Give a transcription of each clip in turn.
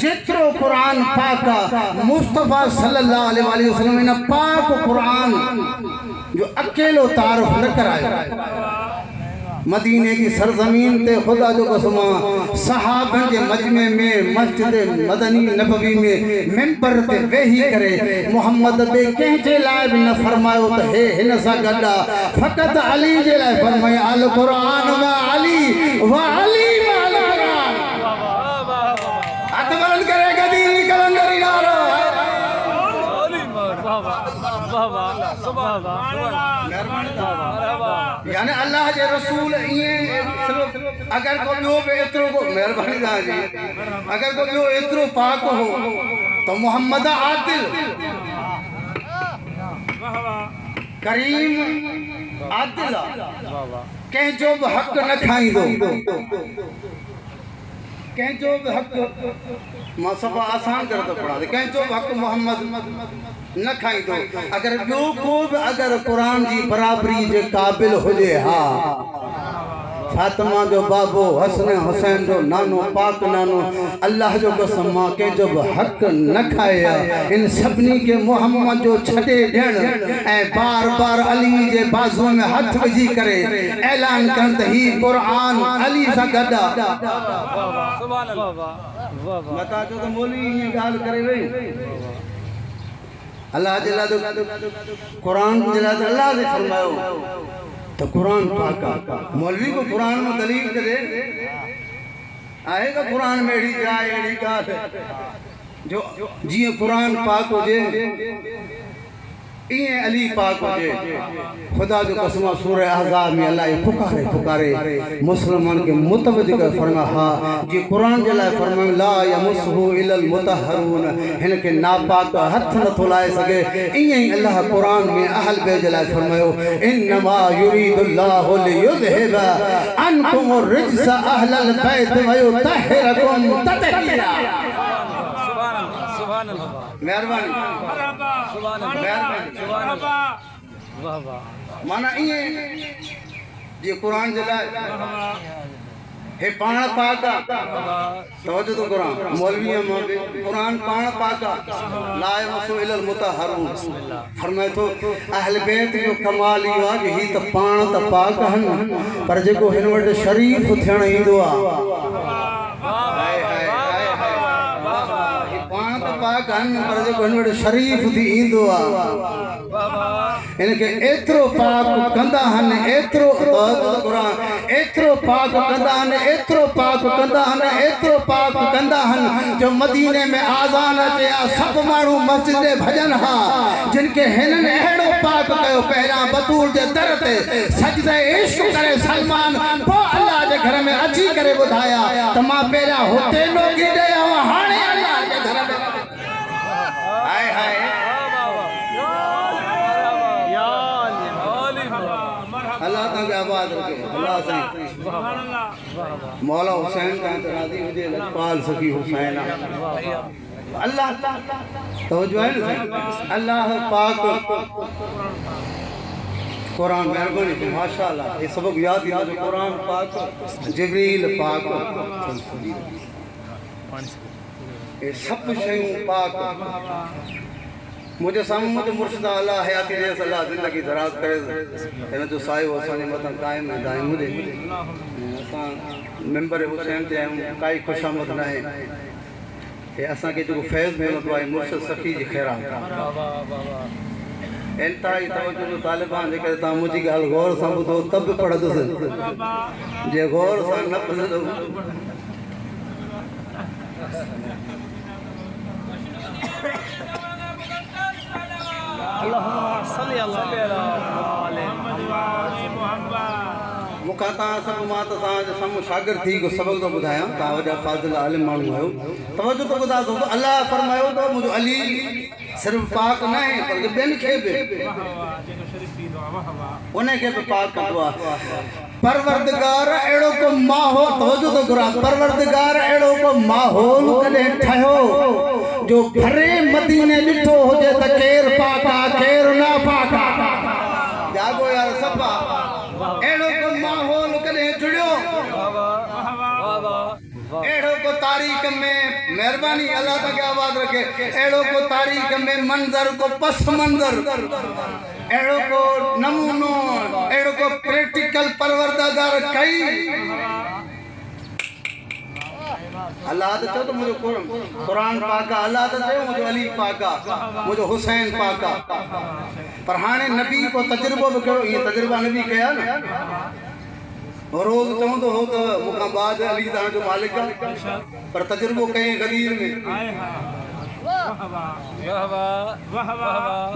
जेतिरो कुरान पाक मुस्तफ़ा सल्लल्लाहु अलैहि वसल्लम इन पाक कुरान जो अकेलो तारुफ न करायो मदीने की सरजमीन ते खुदा जो कसमा सहाबन के मजमे में मस्जिद मदनी नबवी में मेंबर ते वेही करे मोहम्मद बे कंहिंजे लाइ बि न फरमायो त हे हिन सां गॾु फ़क़त अली जे लाइ फरमायो अल क़ुरान व अली व अली माल क़ुरान हथ बुलंद करे गदीरी कलंदरी नारो यानी अल्लाह जे रसूल ये अगर को ॿियो बि एतिरो को महिरबानी तव्हांजी अगर को ॿियो एतिरो पाक हो तो मोहम्मद आदिल करीम आदिल कंहिंजो बि हक़ न खाईंदो कंहिंजो बि हक़ मां सफ़ा आसान करे थो पढ़ां कंहिंजो बि हक़ मोहम्मद न खाईंदो अगर ॿियो को बि अगर कुरान जी बराबरी जे क़ाबिल हुजे हा फातिमा जो बाबो हसन हुसैन जो नानो पाक नानो अल्लाह जो कसम मां कंहिंजो बि हक़ न खाए इन सभिनी के मोहम्मद जो छॾे ॾियण ऐं बार बार अली जे बाज़ू में हथ विझी करे ऐलान करण त ही कुरान अली सां गॾु सुभान अल्लाह मता जो त मौलवी हीअं ॻाल्हि करे वई अल्लाह जे लाइ कुरान जे लाइ अल्लाह ने फरमायो तो कुरान पाक मौलवी को कुरान में दलील दे आहे तो कुरान में अड़ी जाए अड़ी ॻाल्हि जो जीअं कुरान पाक हुजे इए अली पाक हुजे खुदा जो कसम सूरह अहज़ाब में अल्लाह पुकारे पुकारे मुसलमान के मुतवज्जिह कर फरमा हा जी कुरान जे लाइ फरमा ला यमसहु इलल मुतहरून हिन के नापाक हथ न थो लाए सके इए ही अल्लाह कुरान में अहल बे जे लाइ फरमायो इन्नमा युरीदुल्लाहु लियुज़हिब अनकुम रिज्स अहलल बैत व युतहिरकुम ततहीरा सुभान अल्लाह मेहरबानी वाह वाह माना ये कुरान जे लाइ हे पाण पाक तवज्जो तो कुरान मौलवी कुरान पाण पाक ला यमसु इलल मुतहरून फरमाए तो अहल बैत जो कमाल इहो आहे कि ही त पाण त पाक हन पर जेको हिन वटि शरीफ थियण ईंदो पाक हन पर जेको हिन वटि शरीफ थी ईंदो इनके एतिरो पाक कंदा हन एतिरो कुरान एतिरो पाक कंदा हन एतिरो पाक कंदा हन एतिरो पाक कंदा हन जो मदीने में आज़ान अचे सब माण्हू मस्जिद भॼन हा जिनके हिननि अहिड़ो पाक कयो पहिरियां बतूल जे दर ते सजदे इश्क करे सलमान पोइ अल्लाह जे घर में अची करे ॿुधाया त मां पहिरियां हुते नोगी ॾिया हाणे अल्लाह जे घर में हाय हाय अल्लाह तक आबाद रखे अल्लाह साईं मौला हुसैन का राज़ी हुजे लजपाल सखी हुसैन अल्लाह तवज्जो है ना अल्लाह पाक कुरान मेहरबानी माशाअल्लाह ये सबक याद दिया जो कुरान पाक जिब्रील पाक ये सब शयूं पाक मुझे सामने मुझे मुर्शिद अल्लाह हयाती दे अल्लाह जिंदगी दराज करे इन जो सायो असाने मत कायम है दायम मुझे असा मेंबर हुसैन ते हम काई खुशामद न है ये असा के जो फैज में तो है मुर्शिद सखी जी खैरा वाह वाह वाह एंताई तवज्जो जो तालिबान जे करे ता मुझी गाल गौर सां ॿुधो तब पढ़दुस जे गौर सां न ॿुधो अल्लाहुम्मा सल्ली अला मुखा ता सब मां त ता सम शागिर थी को सबक तो बुधाया ता वजा फाजिल आलिम मानू आयो तवज्जो तो बुधा दो अल्लाह फरमायो तो मुझो अली सिर्फ पाक न है पर बेन के बे उन्हें के पाक करवा परवरदिगार एड़ो को माहौल तवज्जो तो कुरान परवरदिगार एड़ो को माहौल कने ठयो जो भरे मदीने ॾिठो हुजे त केर पाका केर ना पाका जागो यार सभा एड़ो को माहौल कने जुड़ियो एड़ो को तारीख में मेहरबानी मेहरबानी अल्लाह तक आबाद रखे एड़ो को तारीख में मंजर को पस मंजर एड़ो को नमूनो एड़ो को प्रैक्टिकल परवरदागार कई अल्लाह तो चो तो मुझे कुरान पाका अल्लाह तो चो मुझे अली पाका मुझे हुसैन पाका पर हाने नबी को तजुर्बो भी कयो ये तजुर्बा नबी कया ना रोज चऊं तो हो तो मुखा बाद अली ता जो मालिक पर तजुर्बो कई गदीर में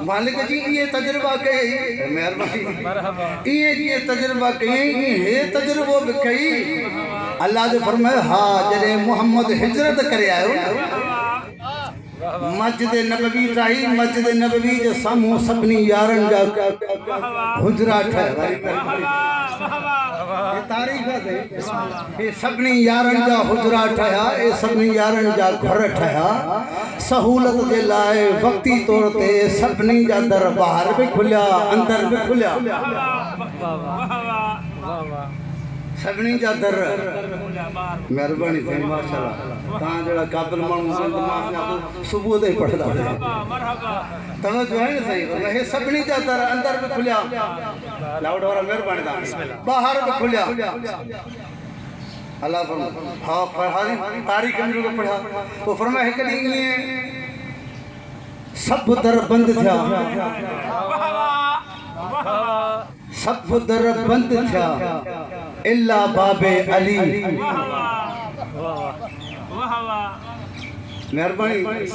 मालिक जी ये तजुर्बा कई मेहरबानी ये तजुर्बा कई ये तजुर्बो भी कई अल्लाह जो फरमाए हाँ जॾहिं मोहम्मद हिजरत करे आयो मस्जिद नबवी ठाही मस्जिद नबवी जे साम्हूं सभिनी यारनि जा हुजरा ठाहिया तारीख़ है सभिनी यारनि जा हुजरा ठाहिया ए सभिनी यारनि जा घर ठाहिया सहूलत जे लाइ वक्ती तौर ते सभिनी जा दर ॿाहिरि बि खुलिया अंदर बि खुलिया सभिनी जा दर मेहरबानी थे माशाल्लाह ता जड़ा काबिल माण्हू सुबुह ते पढ़दा तनो जो है सही हे सभिनी जा दर अंदर भी खुलिया लाउड वाला मेहरबानी ता बाहर भी खुलिया अल्लाह फरमा हां पढ़ारी तारीख में जो पढ़ा वो फरमाए एक दिन ये सब दर बंद था सब दर बंद था इल्ला बाबे अली मेहरबानी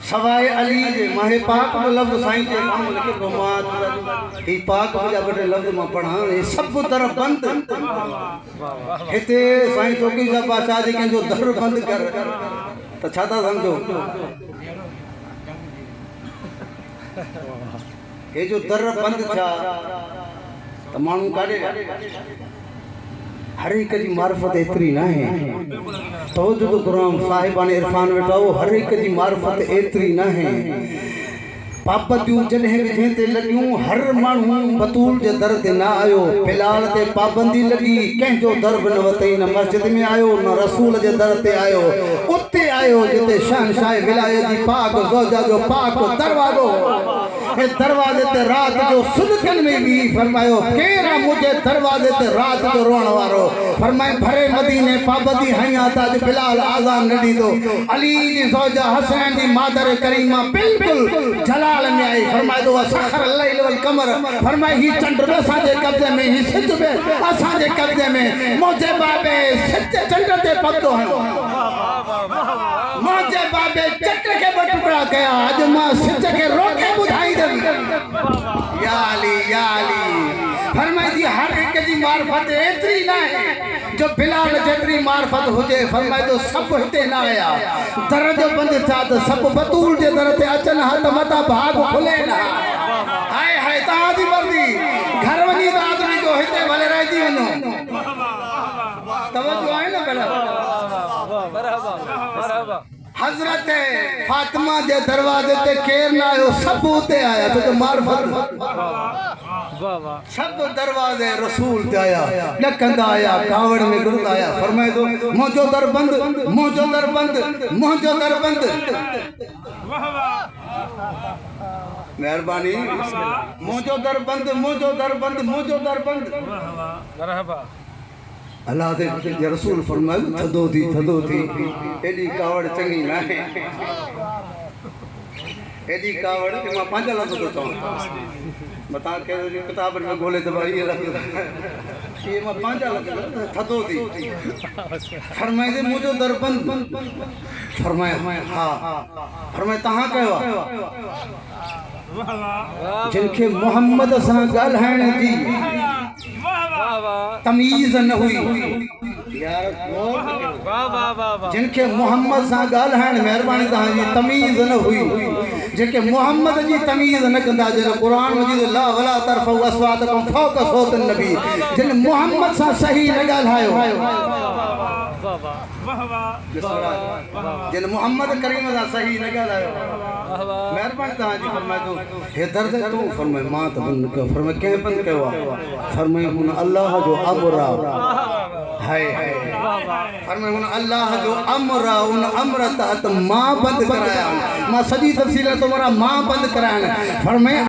सवाए अली जे माहे पाक में लफ्ज साईं के नाम लिखे तो मां ई पाक जा बड़े लफ्ज मां पढ़ा ये सब दर बंद हिते साईं चौकी जा बादशाह जी के जो दर बंद कर तो छाता समझो ये जो दर बंद था तो मानू काढे हर एक जी मार्फत एतरी ना है तो जो कुरान साहिबान इरफान वेठा वो हर एक जी मार्फत एतरी ना है पाबंदियूं जॾहिं विझे ते लॻियूं हर माण्हू बतूल जे दर ते न आयो बिलाल ते पाबंदी लॻी कंहिंजो दर बि न वतई न मस्जिद में आयो न रसूल जे दर ते आयो उते आयो जिते शहनशाह विलायत जी पाक ज़ौजा जो पाक दरवाज़ो ए दरवाजे ते रात जो सुलखन में भी फरमायो केरा मुझे दरवाजे ते रात जो रोण वारो फरमाए भरे मदीने पाबंदी हया ताज बिलाल आजान न दीदो अली जी ज़ौजा हसनैन जी मादर करीमा बिल्कुल जलाल में आई फरमाए दो सखर लैल वल कमर फरमाए ही चंद्र असा जे कब्जे में ही सिज में असा जे कब्जे में मोजे बाबे सच्चे चंद्र ते पतो है मोजे बाबे चक्र के बटुकड़ा कया आज मां सिज के रोके बुधाई दे या अली फरमाई दी हर एक जी मार्फत एतरी ना है जो बिलाल जेतरी मार्फत हुजे फरमाए तो सब हिते ना आया दर जो बंद था तो सब बतूल जे दर ते अचन हथ मता भाग खुले ना हाय हाय तादी मर्दी घर वनी आदमी जो हिते भले रहजी वनो तवज्जो है ना बराबर हजरत फातिमा जे दरवाजे ते केर ना आयो सब उते आया तो मार्फत सब दरवाजे रसूल ते आया लकंदा आया कावड़ में गुरदा आया फरमाए दो मोजो दर बंद मोजो दर बंद मोजो दर बंद मेहरबानी मोजो दर बंद मोजो दर बंद मोजो दर बंद मरहबा अल्लाह दे रसूल फरमाए थदो थी एडी कावड़ चंगी ना है एडी कावड़ के मां पंज लफ्ज तो चऊं बता के किताब में गोले दबाई ये मां पंज लफ्ज थदो थी फरमाए दे मुझो दर बंद फरमाए हां फरमाए तहां कयो जिनके मोहम्मद सा गालहाण जी तमीज न हुई जिनके मोहम्मद सा गालहाण मेहरबानी तहां जी तमीज न हुई जेके मोहम्मद जी तमीज न कंदा जे कुरान मजीद ला वला तरफउ अस्वातकुम फौक सौत नबी जिन मोहम्मद सा सही न गालहायो जिन मोहम्मद करीम सा सही न गालहायो मेहरबानी तहां जी फरमाए तो हे दर्द तू फरमाए मां त बंद कर फरमाए के बंद कयो फरमाए हुन अल्लाह जो अबरा हाय फरमाए उन अल्लाह जो अमर उन अमर तहत मां बंद कराया मां सजी तफसील तुम्हारा मां बंद कराया फरमाए